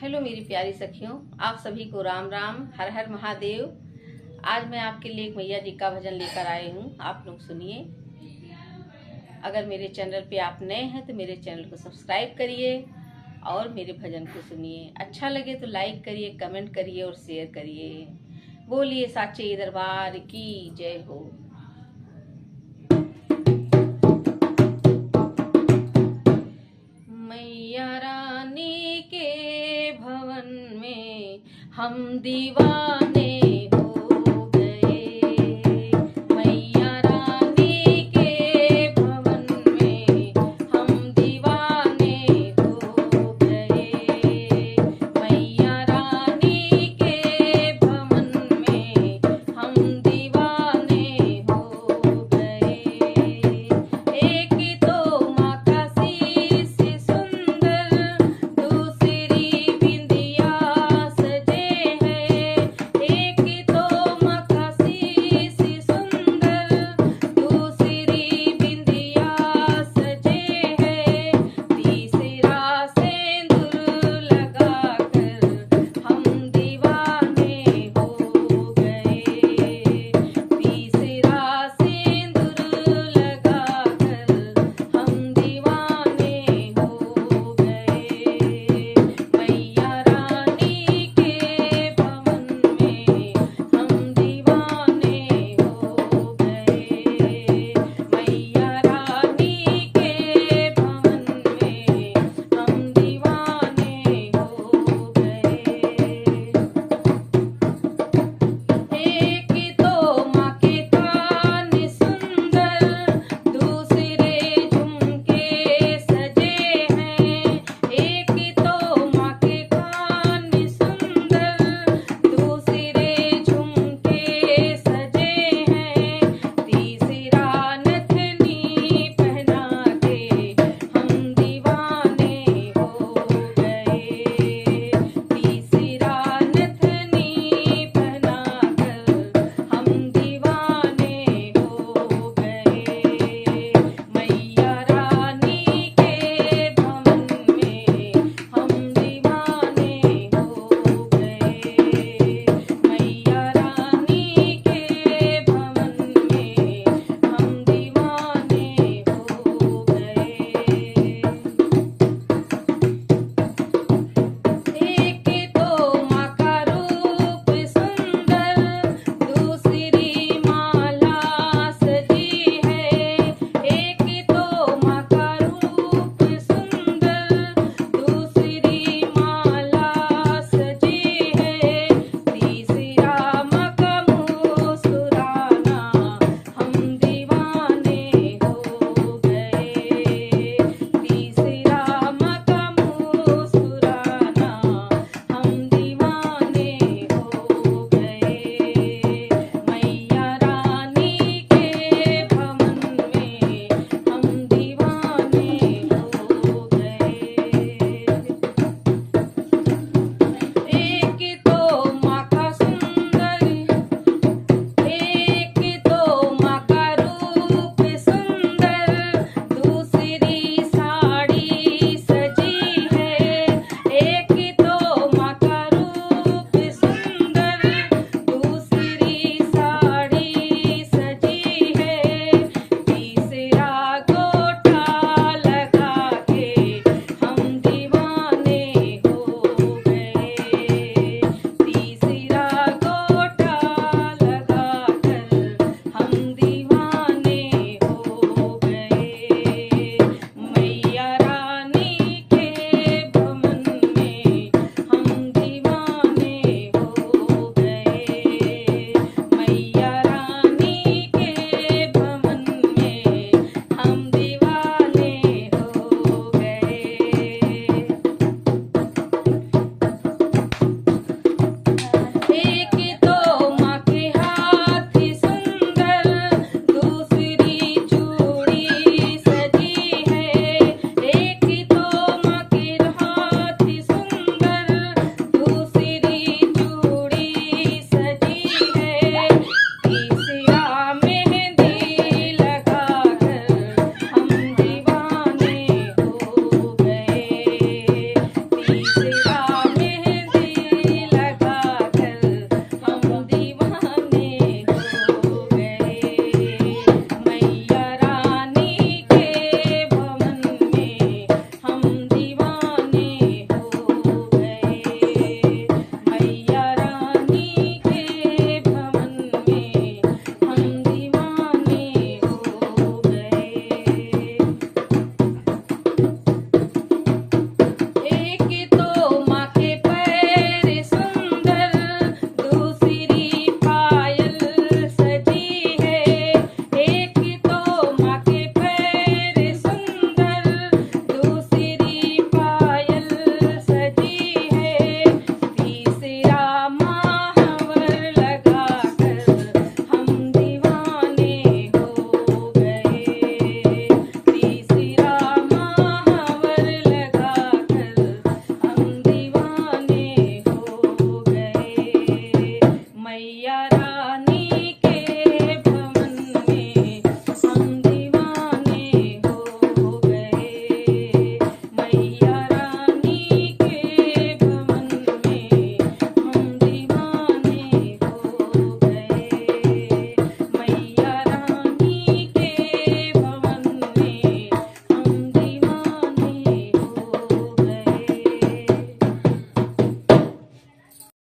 Hello मेरी प्यारी सखियों, आप सभी को राम राम, हर हर महादेव। आज मैं आपके लिए एक मैया जी का भजन लेकर आई हूँ, आप लोग सुनिए। अगर मेरे चैनल पे आप नए हैं तो मेरे चैनल को सब्सक्राइब करिए और मेरे भजन को सुनिए। अच्छा लगे तो लाइक करिए, कमेंट करिए और शेयर करिए। बोलिए साचे दरबार की जय हो। मैया रानी के भवन में हम दीवाने